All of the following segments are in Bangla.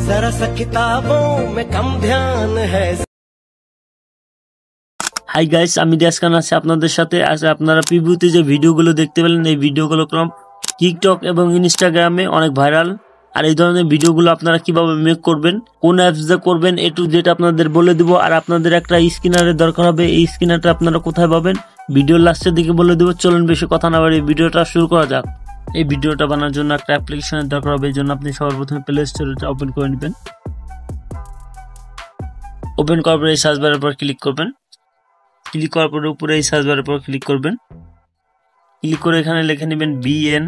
जरा सा किताबों में कम ध्यान है। হাই গাইস, আমি দেশকান আছি আপনাদের সাথে। আজ আপনারা প্রিভিউতে যে ভিডিওগুলো দেখতে পেলেন, এই ভিডিওগুলো টিকটক এবং ইনস্টাগ্রামে অনেক ভাইরাল। আর এই ধরনের ভিডিওগুলো আপনারা কিভাবে মেক করবেন, কোন অ্যাপস দিয়ে করবেন, এ টু জেড আপনাদের বলে দিব। আর আপনাদের একটা স্ক্যানারের দরকার হবে, এই স্ক্যানারটা আপনারা কোথায় পাবেন ভিডিওর লাস্টের দিকে বলে দেব। চলুন বেশি কথা না বাড়িয়ে ভিডিওটা শুরু করা যাক। এই ভিডিওটা বানানোর জন্য একটা অ্যাপ্লিকেশনের দরকার হবে, এই জন্য আপনি সবার প্রথমে প্লে স্টোরটা ওপেন করে নেবেন। ওপেন করার পরে এই সার্চ বারের উপর ক্লিক করবেন। ক্লিক করার পরে উপরে এই সার্চ বারের উপর ক্লিক করবেন। ক্লিক করে এখানে লিখে নেবেন BN,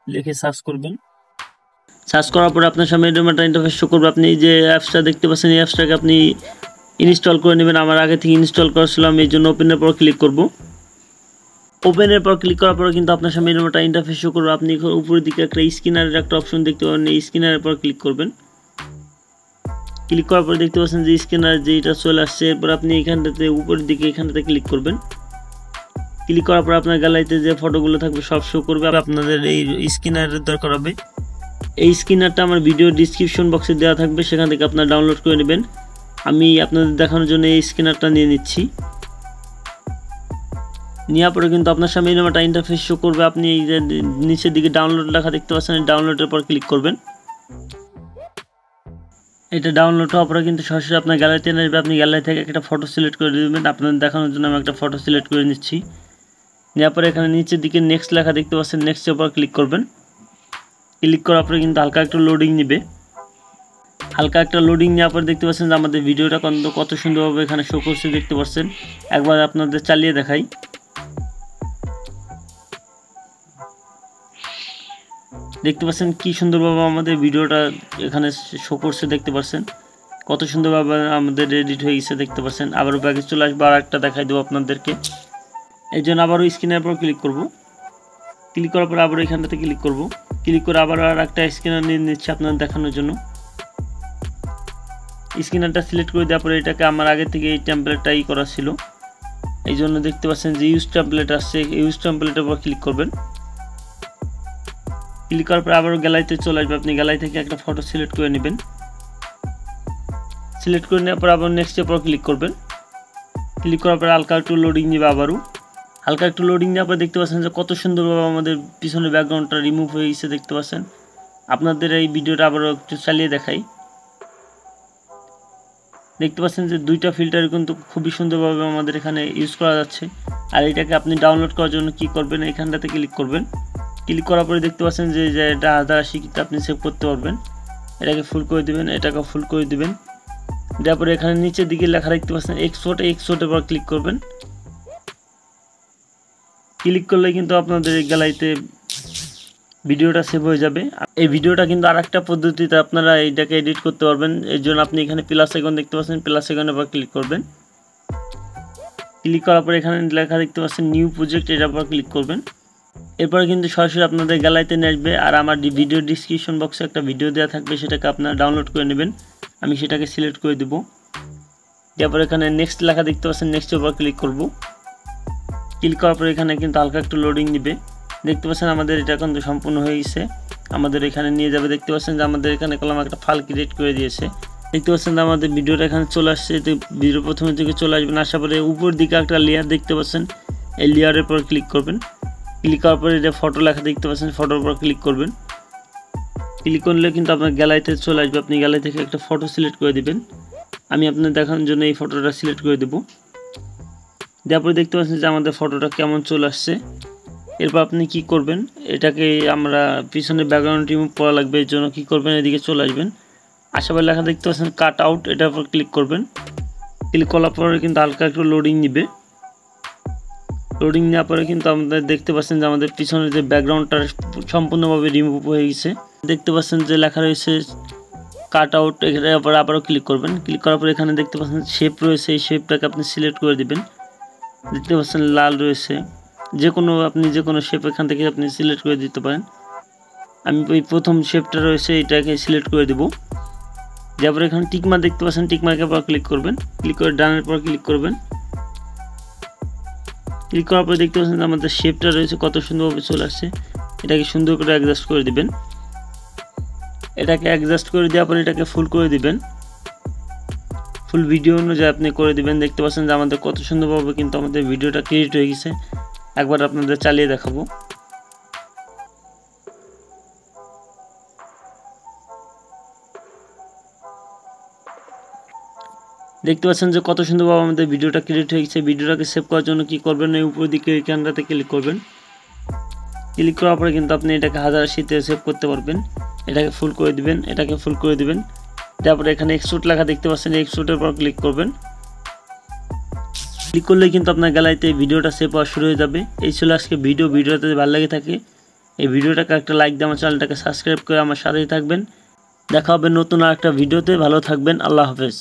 লিখে সার্চ করবেন। সার্চ করার পরে আপনার সামনে এরকম একটা ইন্টারফেস শো করবে। আপনি যে অ্যাপসটা দেখতে পাচ্ছেন, এই অ্যাপসটাকে আপনি ইনস্টল করে নেবেন। আমার আগে থেকে ইনস্টল করেছিলাম, এই জন্য ওপেনের পর ক্লিক করব। ওপেনের পর ক্লিক করার পরে কিন্তু আপনার সামনে এরকম একটা ইন্টারফেস শো করবে। আপনি উপরের দিকে একটা স্ক্যানারের একটা অপশন দেখতে পাবেন, এই স্ক্যানারের পর ক্লিক করবেন। ক্লিক করার পরে দেখতে পাচ্ছেন যে স্ক্যানার যেটা চলে আসছে। এরপর আপনি এখানটাতে উপরের দিকে এখানটাতে ক্লিক করবেন। ক্লিক করার পর আপনার গ্যালারিতে যে ফটোগুলো থাকবে সব শো করবে। আপনাদের এই স্ক্যানারের দরকার হবে। এই স্ক্যানারটা আমার ভিডিও ডিসক্রিপশন বক্সে দেওয়া থাকবে, সেখান থেকে আপনারা ডাউনলোড করে নেবেন। আমি আপনাদের দেখানোর জন্য এই স্ক্যানারটা নিয়ে নিচ্ছি। নেওয়ার পরে কিন্তু আপনার সামনে এরকম একটা ইন্টারফেস শো করবে। আপনি এই যে নিচের দিকে ডাউনলোড লেখা দেখতে পাচ্ছেন, ডাউনলোডের পর ক্লিক করবেন। এটা ডাউনলোড হওয়ার পরে কিন্তু সরাসরি আপনার গ্যালারিতে নিয়ে আসবে। আপনি গ্যালারি থেকে একটা ফটো সিলেক্ট করে দেবেন। আপনাদের দেখানোর জন্য আমি একটা ফটো সিলেক্ট করে নিচ্ছি। নেওয়ার পরে এখানে নিচের দিকে নেক্সট লেখা দেখতে পাচ্ছেন, নেক্সটের উপর ক্লিক করবেন। ক্লিক করার পরে কিন্তু হালকা একটু লোডিং নেবে। হালকা একটা লোডিং নেওয়ার পরে দেখতে পাচ্ছেন যে আমাদের ভিডিওটা কত সুন্দরভাবে এখানে শো করছে দেখতে পাচ্ছেন। একবার আপনাদের চালিয়ে দেখাই। দেখতে পাচ্ছেন কি সুন্দরভাবে আমাদের ভিডিওটা এখানে শো করছে, দেখতে পাচ্ছেন কত সুন্দরভাবে আমাদের এডিট হয়ে গেছে দেখতে পাচ্ছেন। আবারও ব্যাকে চলে আসবো, আর একটা দেখাই দেবো আপনাদেরকে। এই জন্য আবারও স্ক্রিনের পর ক্লিক করব। ক্লিক করার পর আবারও এখানটাতে ক্লিক করব। ক্লিক করে আবার আর একটা স্ক্যানার নিয়ে নিচ্ছি আপনাদের দেখানোর জন্য। স্ক্যানারটা সিলেক্ট করে দেওয়ার পরে এটাকে আমার আগে থেকে এই টেমপ্লেটটা করা ছিল, এই জন্য দেখতে পাচ্ছেন যে ইউজ টেমপ্লেট আসছে। ইউজ টেমপ্লেটের উপর ক্লিক করবেন। ক্লিক করার পর আবারও গ্যালারিতে চলে আসবে। আপনি গ্যালারি থেকে একটা ফটো সিলেক্ট করে নেবেন। সিলেক্ট করে নেওয়ার পর আবার নেক্সটের উপর ক্লিক করবেন। ক্লিক করার পর হালকা একটু লোডিং নেবে। আবারও হালকা একটু লোডিং নেওয়ার পর দেখতে পাচ্ছেন যে কত সুন্দরভাবে আমাদের পিছনের ব্যাকগ্রাউন্ডটা রিমুভ হয়ে গেছে দেখতে পাচ্ছেন। আপনাদের এই ভিডিওটা আবারও একটু চালিয়ে দেখাই। দেখতে পাচ্ছেন যে দুইটা ফিল্টার কিন্তু খুবই সুন্দরভাবে আমাদের এখানে ইউজ করা যাচ্ছে। আর এটাকে আপনি ডাউনলোড করার জন্য কি করবেন, এখানটাতে ক্লিক করবেন। ক্লিক করার পরে দেখতে পাচ্ছেন যে এটা 1080 আপনি সেভ করতে পারবেন। এটাকে ফুল করে দিবেন, এটাকে ফুল করে দিবেন। তারপরে এখানে নিচের দিকে লেখা দেখতে পাচ্ছেন এক্সপোর্টের পর ক্লিক করবেন। ক্লিক করলে কিন্তু আপনাদের গ্যালারিতে ভিডিওটা সেভ হয়ে যাবে। এই ভিডিওটা কিন্তু আরেকটা পদ্ধতিতে আপনারা এইটাকে এডিট করতে পারবেন। এর জন্য আপনি এখানে প্লাস আইকন দেখতে পাচ্ছেন, প্লাস আইকনের উপর ক্লিক করবেন। ক্লিক করার পর এখানে লেখা দেখতে পাচ্ছেন নিউ প্রজেক্ট, এটার উপর ক্লিক করবেন। এরপরে কিন্তু সরাসরি আপনাদের গ্যালারিতে নিয়ে আসবে। আর আমার ভিডিও ডিসক্রিপশন বক্সে একটা ভিডিও দেওয়া থাকবে, সেটাকে আপনারা ডাউনলোড করে নেবেন। আমি সেটাকে সিলেক্ট করে দেবো। তারপর এখানে নেক্সট লেখা দেখতে পাচ্ছেন, নেক্সটের উপর ক্লিক করব। ক্লিক করার পর এখানে কিন্তু হালকা একটু লোডিং নেবে। দেখতে পাচ্ছেন আমাদের এটা কিন্তু সম্পূর্ণ হয়ে গেছে। আমাদের এখানে নিয়ে যাবে। দেখতে পাচ্ছেন যে আমাদের এখানে কলম একটা ফাইল ক্রিয়েট করে দিয়েছে। দেখতে পাচ্ছেন যে আমাদের ভিডিওটা এখানে চলে আসছে। ভিডিও প্রথমের দিকে চলে আসবেন। আসার পরে উপর দিকে একটা লেয়ার দেখতে পাচ্ছেন, এই লেয়ারের পর ক্লিক করবেন। ক্লিক করার পরে এটা ফটো লেখা দেখতে পাচ্ছেন, ফটোর উপর ক্লিক করবেন। ক্লিক করলে কিন্তু আপনার গ্যালারিতে চলে আসবে। আপনি গ্যালারি থেকে একটা ফটো সিলেক্ট করে দিবেন। আমি আপনাদের দেখানোর জন্য এই ফটোটা সিলেক্ট করে দেবো। তারপরে দেখতে পাচ্ছেন যে আমাদের ফটোটা কেমন চলে আসছে। এরপর আপনি কি করবেন, এটাকে আমরা পিছনের ব্যাকগ্রাউন্ড রিমুভ করা লাগবে। এর জন্য কী করবেন, এদিকে চলে আসবেন। আশেপাশে লেখা দেখতে পাচ্ছেন কাট আউট, এটার উপর ক্লিক করবেন। ক্লিক করার পরে কিন্তু হালকা একটু লোডিং নেবে। লোডিং নেওয়ার পরে কিন্তু আমাদের দেখতে পাচ্ছেন যে আমাদের পিছনের যে ব্যাকগ্রাউন্ডটা সম্পূর্ণভাবে রিমুভ হয়ে গেছে। দেখতে পাচ্ছেন যে লেখা রয়েছে কাট আউট, এটার উপর আবারও ক্লিক করবেন। ক্লিক করার পরে এখানে দেখতে পাচ্ছেন শেপ রয়েছে, এই শেপটাকে আপনি সিলেক্ট করে দিবেন। দেখতে পাচ্ছেন লাল রয়েছে, আপনি যে কোনো শেপ এখান থেকে আপনি সিলেক্ট করে দিতে পারেন। আমি ওই প্রথম শেপটা রয়েছে এটাকে সিলেক্ট করে দেবো। তারপরে এখানে টিকমার্ক দেখতে পাচ্ছেন, টিকমার্কের পর ক্লিক করবেন। ক্লিক করে ডানের পর ক্লিক করবেন। ক্লিক করার পরে দেখতে পাচ্ছেন আমাদের শেপটা রয়েছে কত সুন্দরভাবে চলে আসছে। এটাকে সুন্দর করে অ্যাডজাস্ট করে দিবেন। এটাকে অ্যাডজাস্ট করে দিয়ে আপনি এটাকে ফুল করে দিবেন। ফুল ভিডিও অনুযায়ী আপনি করে দিবেন। দেখতে পাচ্ছেন যে আমাদের কত সুন্দরভাবে কিন্তু আমাদের ভিডিওটা ক্রিয়েট হয়ে গেছে। একবার আপনাদের চালিয়ে দেখাবো। দেখতে পাচ্ছেন যে কত সুন্দরভাবে আমাদের ভিডিওটা ক্রিয়েট হয়ে গেছে। ভিডিওটাকে সেভ করার জন্য কি করবেন, এই উপরের দিকে এই ক্যামেরাতে ক্লিক করবেন। ক্লিক করার পরে কিন্তু আপনি এটাকে 1080 তে সেভ করতে পারবেন। এটাকে ফুল করে দিবেন, এটাকে ফুল করে দিবেন। তারপরে এখানে এক্সপোর্ট লেখা দেখতে পাচ্ছেন, এক্সপোর্টের পর ক্লিক করবেন। ক্লিক করলেই কিন্তু আপনার গ্যালারিতে ভিডিওটা সেভ হওয়া শুরু হয়ে যাবে। এই ছিল আজকে ভিডিওটা যদি ভালো লাগে থাকে এই ভিডিওটাকে একটা লাইক দিয়ে আমার চ্যানেলটাকে সাবস্ক্রাইব করে আমার সাথেই থাকবেন। দেখা হবে নতুন আরেকটা ভিডিওতে। ভালো থাকবেন। আল্লাহ হাফেজ।